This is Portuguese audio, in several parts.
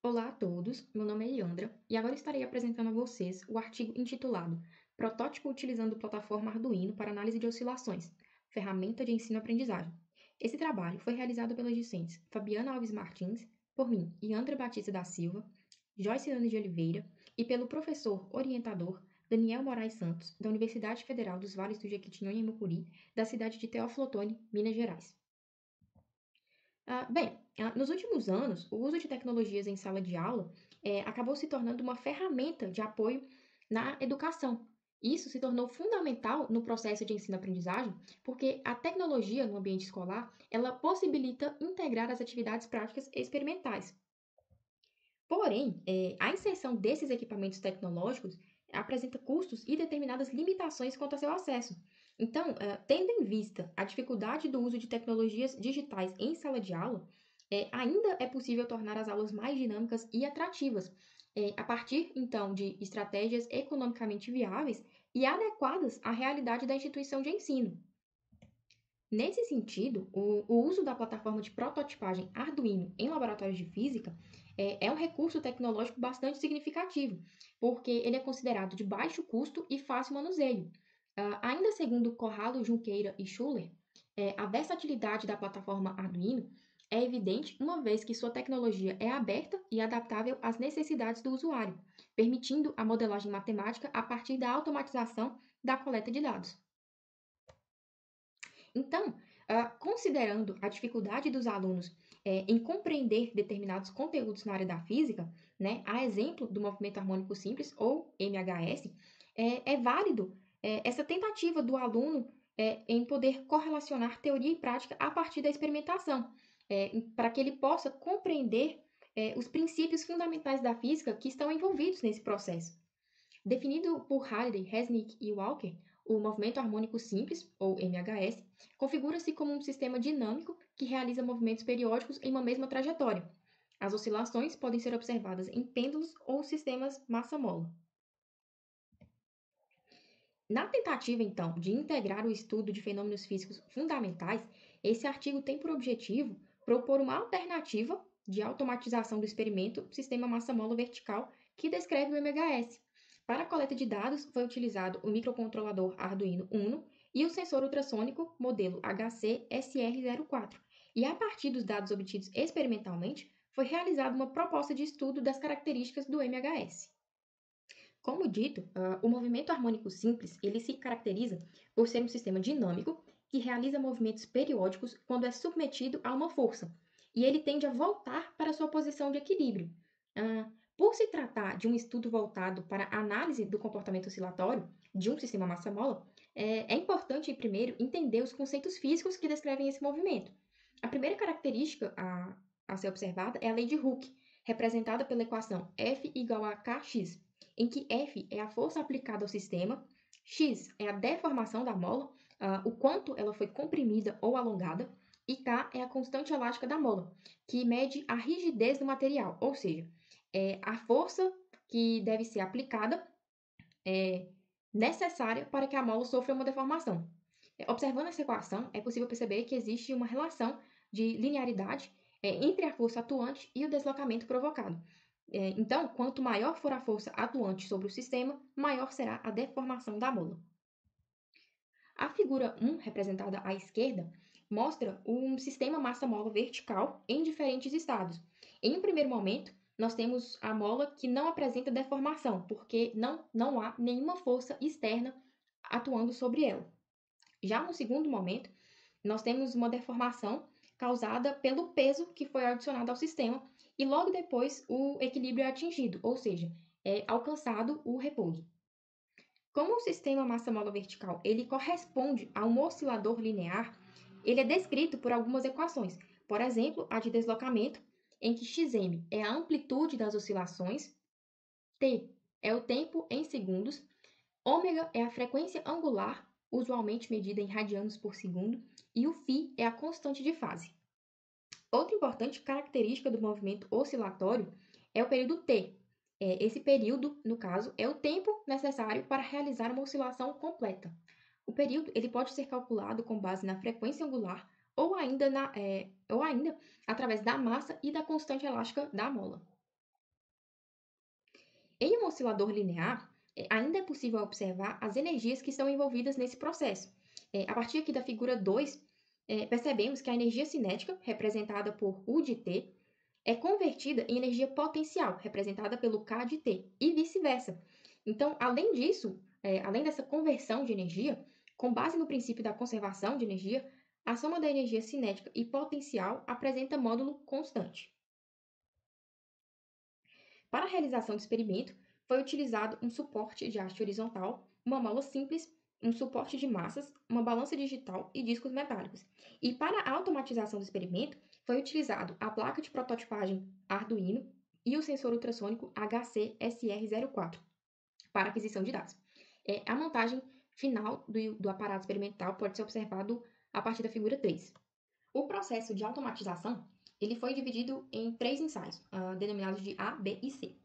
Olá a todos, meu nome é Leandra e agora estarei apresentando a vocês o artigo intitulado Protótipo utilizando plataforma Arduino para análise de oscilações, ferramenta de ensino-aprendizagem. Esse trabalho foi realizado pelas discentes Fabiana Alves Martins, por mim, Yandra Batista da Silva, Joyce Dani de Oliveira e pelo professor orientador Daniel Moraes Santos, da Universidade Federal dos Vales do Jequitinhonha e Mucuri, da cidade de Teófilo Otoni, Minas Gerais. Nos últimos anos, o uso de tecnologias em sala de aula acabou se tornando uma ferramenta de apoio na educação. Isso se tornou fundamental no processo de ensino-aprendizagem, porque a tecnologia no ambiente escolar, ela possibilita integrar as atividades práticas e experimentais. Porém, a inserção desses equipamentos tecnológicos apresenta custos e determinadas limitações quanto ao seu acesso. Então, tendo em vista a dificuldade do uso de tecnologias digitais em sala de aula, ainda é possível tornar as aulas mais dinâmicas e atrativas, a partir, então, de estratégias economicamente viáveis e adequadas à realidade da instituição de ensino. Nesse sentido, o uso da plataforma de prototipagem Arduino em laboratórios de física é um recurso tecnológico bastante significativo, porque ele é considerado de baixo custo e fácil manuseio. Ainda segundo Corralo, Junqueira e Schuller, a versatilidade da plataforma Arduino é evidente uma vez que sua tecnologia é aberta e adaptável às necessidades do usuário, permitindo a modelagem matemática a partir da automatização da coleta de dados. Então, considerando a dificuldade dos alunos em compreender determinados conteúdos na área da física, né, a exemplo do movimento harmônico simples, ou MHS, é válido essa tentativa do aluno em poder correlacionar teoria e prática a partir da experimentação, para que ele possa compreender os princípios fundamentais da física que estão envolvidos nesse processo. Definido por Halliday, Resnick e Walker, o movimento harmônico simples, ou MHS, configura-se como um sistema dinâmico que realiza movimentos periódicos em uma mesma trajetória. As oscilações podem ser observadas em pêndulos ou sistemas massa-mola. Na tentativa, então, de integrar o estudo de fenômenos físicos fundamentais, esse artigo tem por objetivo propor uma alternativa de automatização do experimento sistema massa-mola vertical que descreve o MHS. Para a coleta de dados, foi utilizado o microcontrolador Arduino Uno e o sensor ultrassônico modelo HC-SR04. E a partir dos dados obtidos experimentalmente, foi realizada uma proposta de estudo das características do MHS. Como dito, o movimento harmônico simples ele se caracteriza por ser um sistema dinâmico que realiza movimentos periódicos quando é submetido a uma força, e ele tende a voltar para sua posição de equilíbrio. Por se tratar de um estudo voltado para a análise do comportamento oscilatório de um sistema massa-mola, é importante, primeiro, entender os conceitos físicos que descrevem esse movimento. A primeira característica a ser observada é a lei de Hooke, representada pela equação F igual a kx, em que F é a força aplicada ao sistema, x é a deformação da mola, o quanto ela foi comprimida ou alongada, e K é a constante elástica da mola, que mede a rigidez do material, ou seja, a força que deve ser aplicada é necessária para que a mola sofra uma deformação. Observando essa equação, é possível perceber que existe uma relação de linearidade entre a força atuante e o deslocamento provocado. Então, quanto maior for a força atuante sobre o sistema, maior será a deformação da mola. A figura 1, representada à esquerda, mostra um sistema massa-mola vertical em diferentes estados. Em um primeiro momento, nós temos a mola que não apresenta deformação, porque não há nenhuma força externa atuando sobre ela. Já no segundo momento, nós temos uma deformação causada pelo peso que foi adicionado ao sistema e logo depois o equilíbrio é atingido, ou seja, é alcançado o repouso. Como o sistema massa-mola vertical ele corresponde a um oscilador linear, ele é descrito por algumas equações. Por exemplo, a de deslocamento, em que xm é a amplitude das oscilações, t é o tempo em segundos, ômega é a frequência angular, usualmente medida em radianos por segundo, e o φ é a constante de fase. Outra importante característica do movimento oscilatório é o período t. Esse período, no caso, é o tempo necessário para realizar uma oscilação completa. O período ele pode ser calculado com base na frequência angular ou ainda através da massa e da constante elástica da mola. Em um oscilador linear, ainda é possível observar as energias que estão envolvidas nesse processo. A partir aqui da figura 2, percebemos que a energia cinética, representada por U de T, é convertida em energia potencial, representada pelo K de T, e vice-versa. Então, além disso, além dessa conversão de energia, com base no princípio da conservação de energia, a soma da energia cinética e potencial apresenta módulo constante. Para a realização do experimento, foi utilizado um suporte de haste horizontal, uma mola simples, um suporte de massas, uma balança digital e discos metálicos. E para a automatização do experimento, foi utilizado a placa de prototipagem Arduino e o sensor ultrassônico HC-SR04 para aquisição de dados. A montagem final do aparato experimental pode ser observado a partir da figura 3. O processo de automatização ele foi dividido em 3 ensaios, denominados de A, B e C.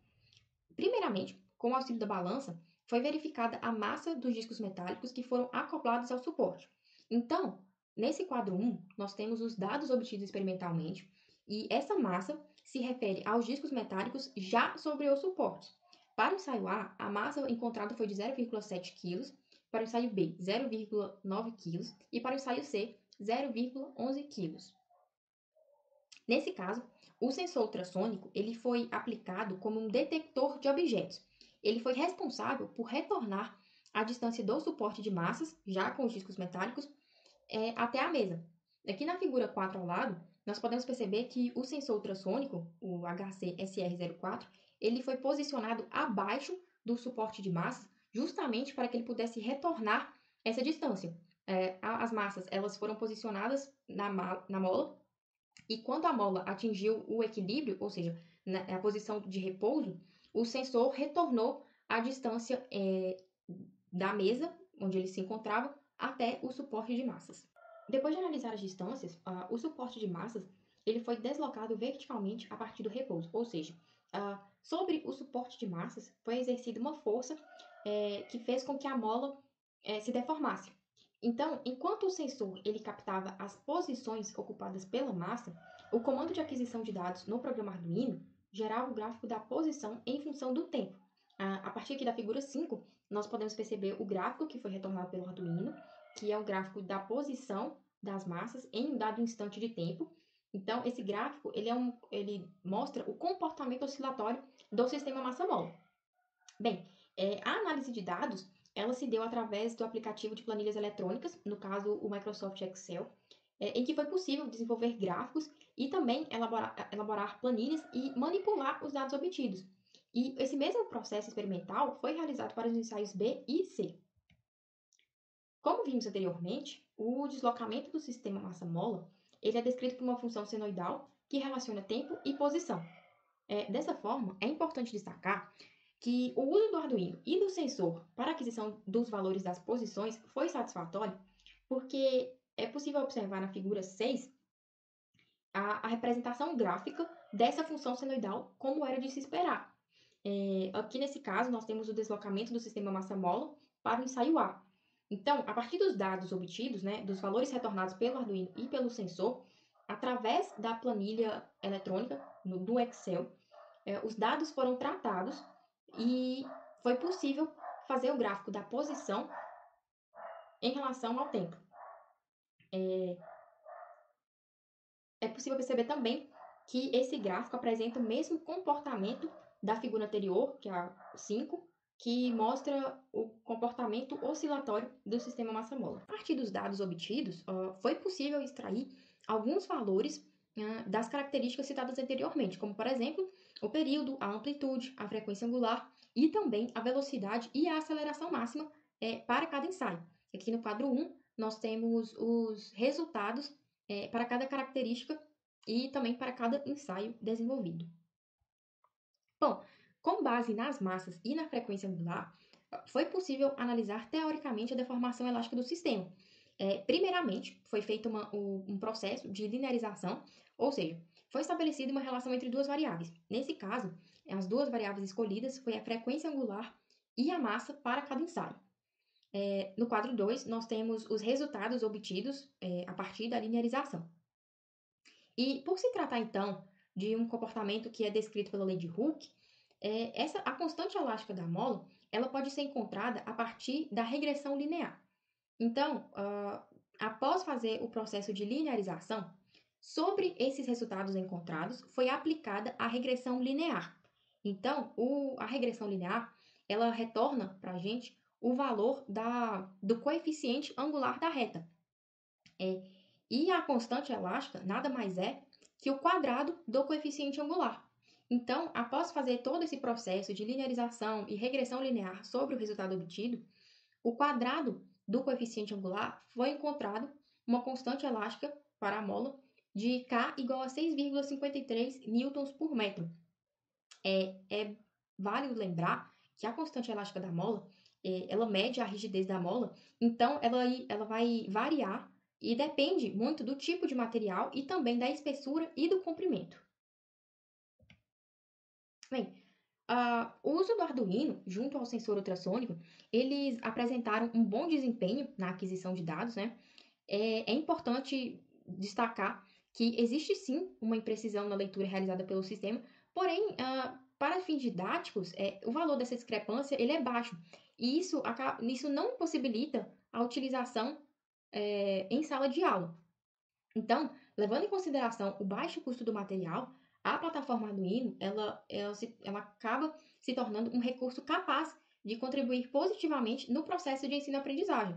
Primeiramente, com o auxílio da balança, foi verificada a massa dos discos metálicos que foram acoplados ao suporte. Então, nesse quadro 1, nós temos os dados obtidos experimentalmente, e essa massa se refere aos discos metálicos já sobre o suporte. Para o ensaio A, a massa encontrada foi de 0,7 kg, para o ensaio B, 0,9 kg e para o ensaio C, 0,11 kg. Nesse caso, o sensor ultrassônico ele foi aplicado como um detector de objetos. Ele foi responsável por retornar a distância do suporte de massas, já com os discos metálicos, até a mesa. Aqui na figura 4 ao lado, nós podemos perceber que o sensor ultrassônico, o HC-SR04, ele foi posicionado abaixo do suporte de massas, justamente para que ele pudesse retornar essa distância. As massas elas foram posicionadas na mola, e quando a mola atingiu o equilíbrio, ou seja, a posição de repouso, o sensor retornou a distância da mesa, onde ele se encontrava, até o suporte de massas. Depois de analisar as distâncias, o suporte de massas ele foi deslocado verticalmente a partir do repouso, ou seja, sobre o suporte de massas foi exercida uma força que fez com que a mola se deformasse. Então, enquanto o sensor ele captava as posições ocupadas pela massa, o comando de aquisição de dados no programa Arduino gerava o gráfico da posição em função do tempo. A partir aqui da figura 5, nós podemos perceber o gráfico que foi retornado pelo Arduino, que é o gráfico da posição das massas em um dado instante de tempo. Então, esse gráfico ele mostra o comportamento oscilatório do sistema massa-mola. Bem, a análise de dados ela se deu através do aplicativo de planilhas eletrônicas, no caso o Microsoft Excel, em que foi possível desenvolver gráficos e também elaborar planilhas e manipular os dados obtidos. E esse mesmo processo experimental foi realizado para os ensaios B e C. Como vimos anteriormente, o deslocamento do sistema massa-mola ele é descrito por uma função senoidal que relaciona tempo e posição. Dessa forma, é importante destacar que o uso do Arduino e do sensor para a aquisição dos valores das posições foi satisfatório, porque é possível observar na figura 6 a representação gráfica dessa função senoidal como era de se esperar. Aqui nesse caso, nós temos o deslocamento do sistema massa-mola para o ensaio A. Então, a partir dos dados obtidos, dos valores retornados pelo Arduino e pelo sensor, através da planilha eletrônica do Excel, os dados foram tratados e foi possível fazer o gráfico da posição em relação ao tempo. É possível perceber também que esse gráfico apresenta o mesmo comportamento da figura anterior, que é a 5, que mostra o comportamento oscilatório do sistema massa-mola. A partir dos dados obtidos, foi possível extrair alguns valores das características citadas anteriormente, como, por exemplo, o período, a amplitude, a frequência angular e também a velocidade e a aceleração máxima para cada ensaio. Aqui no quadro 1, nós temos os resultados para cada característica e também para cada ensaio desenvolvido. Bom, com base nas massas e na frequência angular, foi possível analisar teoricamente a deformação elástica do sistema. Primeiramente, foi feito um processo de linearização, ou seja, foi estabelecida uma relação entre duas variáveis. Nesse caso, as duas variáveis escolhidas foi a frequência angular e a massa para cada ensaio. No quadro 2, nós temos os resultados obtidos a partir da linearização. E por se tratar, então, de um comportamento que é descrito pela lei de Hooke, A constante elástica da mola, ela pode ser encontrada a partir da regressão linear. Então, após fazer o processo de linearização, sobre esses resultados encontrados, foi aplicada a regressão linear. Então, a regressão linear, ela retorna para a gente o valor do coeficiente angular da reta. E a constante elástica nada mais é que o quadrado do coeficiente angular. Então, após fazer todo esse processo de linearização e regressão linear sobre o resultado obtido, o quadrado do coeficiente angular foi encontrado uma constante elástica para a mola de K igual a 6,53 newtons por metro. É válido lembrar que a constante elástica da mola, ela mede a rigidez da mola, então ela vai variar e depende muito do tipo de material e também da espessura e do comprimento. Bem, o uso do Arduino, junto ao sensor ultrassônico, eles apresentaram um bom desempenho na aquisição de dados, né? É importante destacar que existe sim uma imprecisão na leitura realizada pelo sistema, porém, para fins didáticos, o valor dessa discrepância ele é baixo, e isso não possibilita a utilização em sala de aula. Então, levando em consideração o baixo custo do material, a plataforma Arduino ela acaba se tornando um recurso capaz de contribuir positivamente no processo de ensino-aprendizagem.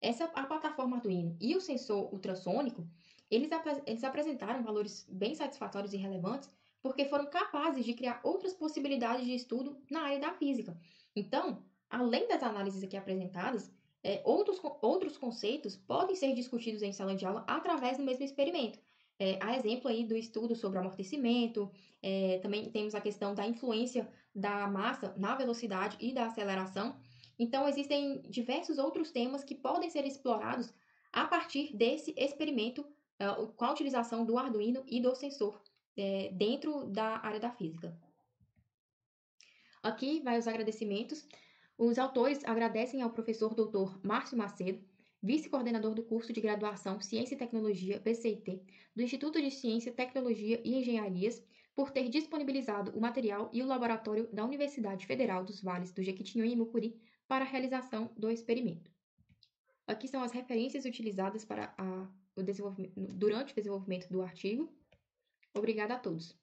A plataforma Arduino e o sensor ultrassônico, eles apresentaram valores bem satisfatórios e relevantes porque foram capazes de criar outras possibilidades de estudo na área da física. Então, além das análises aqui apresentadas, outros conceitos podem ser discutidos em sala de aula através do mesmo experimento. Há exemplo aí do estudo sobre amortecimento, também temos a questão da influência da massa na velocidade e da aceleração. Então, existem diversos outros temas que podem ser explorados a partir desse experimento com a utilização do Arduino e do sensor dentro da área da física. Aqui vai os agradecimentos. Os autores agradecem ao professor Dr. Márcio Macedo, vice-coordenador do curso de graduação Ciência e Tecnologia, PCIT, do Instituto de Ciência, Tecnologia e Engenharias, por ter disponibilizado o material e o laboratório da Universidade Federal dos Vales do Jequitinhonha e Mucuri para a realização do experimento. Aqui são as referências utilizadas durante o desenvolvimento do artigo. Obrigada a todos.